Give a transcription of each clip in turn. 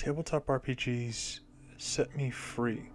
Tabletop RPGs set me free,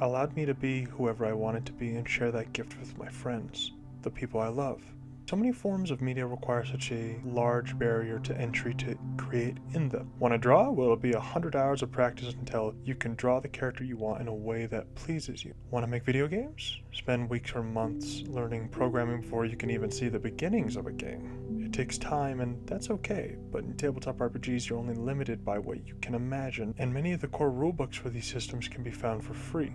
allowed me to be whoever I wanted to be and share that gift with my friends, the people I love. So many forms of media require such a large barrier to entry to create in them. Want to draw? Well, it'll be 100 hours of practice until you can draw the character you want in a way that pleases you. Want to make video games? Spend weeks or months learning programming before you can even see the beginnings of a game. It takes time, and that's okay, but in tabletop RPGs you're only limited by what you can imagine, and many of the core rulebooks for these systems can be found for free.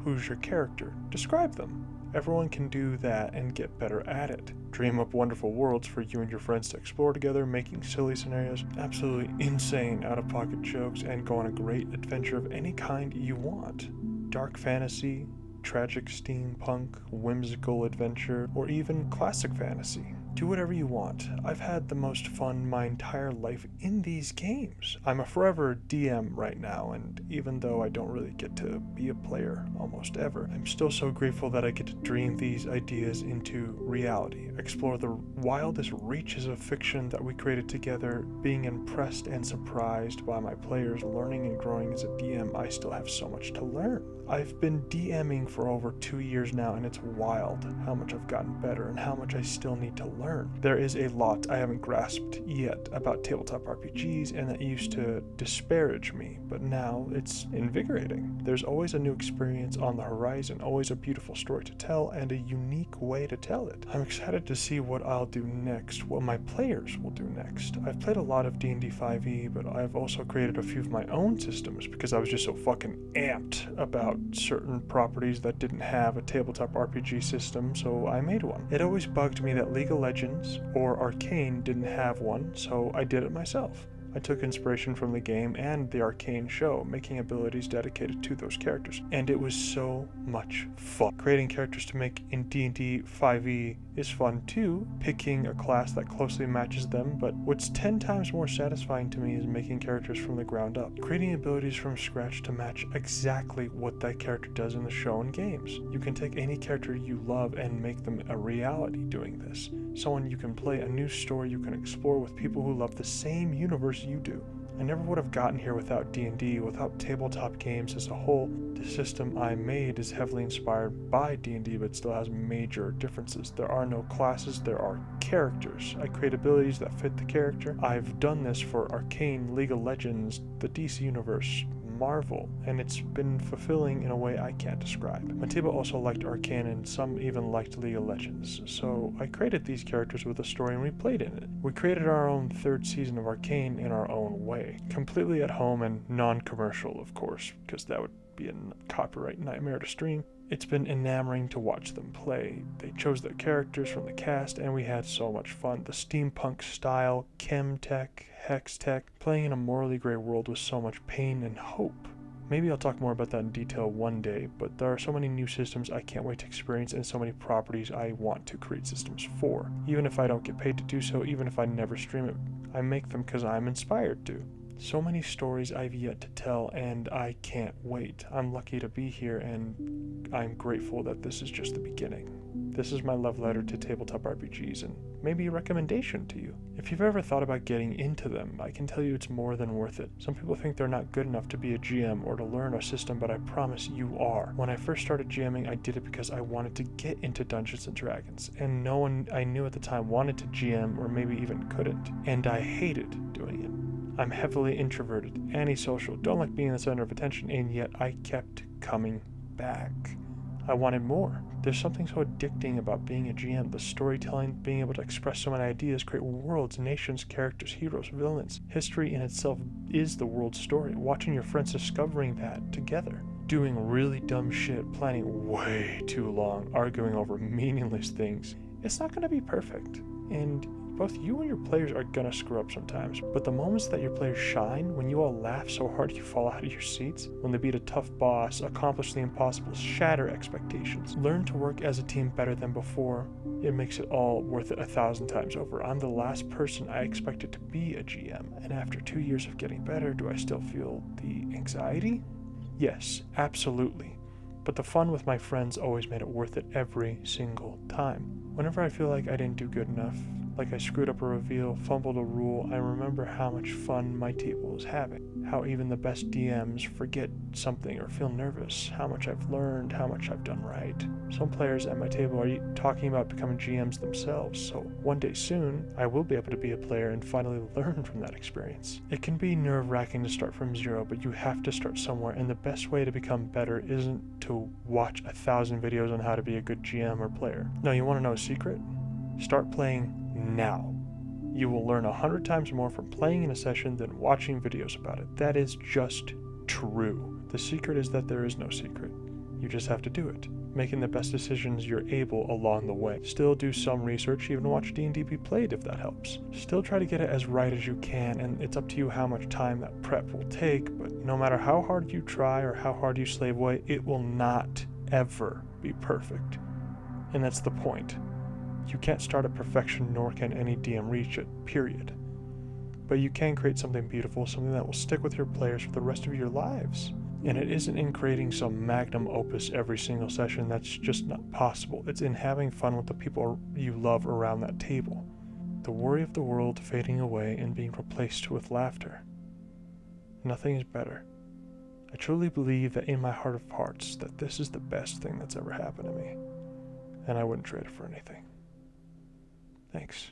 Who's your character? Describe them. Everyone can do that and get better at it. Dream up wonderful worlds for you and your friends to explore together, making silly scenarios, absolutely insane out-of-pocket jokes, and go on a great adventure of any kind you want. Dark fantasy, tragic steampunk, whimsical adventure, or even classic fantasy. Do whatever you want. I've had the most fun my entire life in these games. I'm a forever DM right now, and even though I don't really get to be a player almost ever, I'm still so grateful that I get to dream these ideas into reality, explore the wildest reaches of fiction that we created together, being impressed and surprised by my players, learning and growing as a DM. I still have so much to learn. I've been DMing for over 2 years now, and it's wild how much I've gotten better and how much I still need to learn. There is a lot I haven't grasped yet about tabletop RPGs, and that used to disparage me, but now it's invigorating. There's always a new experience on the horizon, always a beautiful story to tell, and a unique way to tell it. I'm excited to see what I'll do next, what my players will do next. I've played a lot of D&D 5e, but I've also created a few of my own systems because I was just so fucking amped about certain properties that didn't have a tabletop RPG system, so I made one. It always bugged me that League of Legends or Arcane didn't have one, so I did it myself. I took inspiration from the game and the Arcane show, making abilities dedicated to those characters, and it was so much fun. Creating characters to make in D&D 5e is fun too, picking a class that closely matches them, but what's 10 times more satisfying to me is making characters from the ground up, creating abilities from scratch to match exactly what that character does in the show and games. You can take any character you love and make them a reality doing this. Someone you can play, a new story you can explore with people who love the same universe you do. I never would have gotten here without D&D, without tabletop games as a whole. The system I made is heavily inspired by D&D, but still has major differences. There are no classes, there are characters. I create abilities that fit the character. I've done this for Arcane, League of Legends, the DC Universe, Marvel, and it's been fulfilling in a way I can't describe. My table also liked Arcane, and some even liked League of Legends, so I created these characters with a story and we played in it. We created our own third season of Arcane in our own way, completely at home and non-commercial, of course, because that would be a copyright nightmare to stream. It's been enamoring to watch them play. They chose their characters from the cast, and we had so much fun. The steampunk style, chem tech, hex tech, playing in a morally gray world with so much pain and hope. Maybe I'll talk more about that in detail one day, but there are so many new systems I can't wait to experience and so many properties I want to create systems for. Even if I don't get paid to do so, even if I never stream it, I make them because I'm inspired to. So many stories I've yet to tell, and I can't wait. I'm lucky to be here, and I'm grateful that this is just the beginning. This is my love letter to tabletop RPGs, and maybe a recommendation to you. If you've ever thought about getting into them, I can tell you it's more than worth it. Some people think they're not good enough to be a GM or to learn a system, but I promise you are. When I first started GMing, I did it because I wanted to get into Dungeons & Dragons, and no one I knew at the time wanted to GM or maybe even couldn't, and I hated doing it. I'm heavily introverted, antisocial, don't like being the center of attention, and yet I kept coming back. I wanted more. There's something so addicting about being a GM, the storytelling, being able to express so many ideas, create worlds, nations, characters, heroes, villains. History in itself is the world's story. Watching your friends discovering that together. Doing really dumb shit, planning way too long, arguing over meaningless things. It's not going to be perfect, and both you and your players are gonna screw up sometimes, but the moments that your players shine, when you all laugh so hard you fall out of your seats, when they beat a tough boss, accomplish the impossible, shatter expectations, learn to work as a team better than before, it makes it all worth it 1,000 times over. I'm the last person I expected to be a GM, and after 2 years of getting better, do I still feel the anxiety? Yes, absolutely. But the fun with my friends always made it worth it every single time. Whenever I feel like I didn't do good enough, Like I screwed up a reveal, fumbled a rule, I remember how much fun my table is having. How even the best DMs forget something or feel nervous. How much I've learned, how much I've done right. Some players at my table are talking about becoming GMs themselves, so one day soon, I will be able to be a player and finally learn from that experience. It can be nerve-wracking to start from zero, but you have to start somewhere, and the best way to become better isn't to watch 1,000 videos on how to be a good GM or player. No, you want to know a secret? Start playing now. You will learn 100 times more from playing in a session than watching videos about it. That is just true. The secret is that there is no secret. You just have to do it, making the best decisions you're able along the way. Still do some research, even watch D&D be played if that helps. Still try to get it as right as you can, and it's up to you how much time that prep will take, but no matter how hard you try or how hard you slave away, it will not ever be perfect. And that's the point. You can't start at perfection, nor can any DM reach it, period. But you can create something beautiful, something that will stick with your players for the rest of your lives. And it isn't in creating some magnum opus every single session. That's just not possible. It's in having fun with the people you love around that table. The worry of the world fading away and being replaced with laughter. Nothing is better. I truly believe that in my heart of hearts that this is the best thing that's ever happened to me. And I wouldn't trade it for anything. Thanks.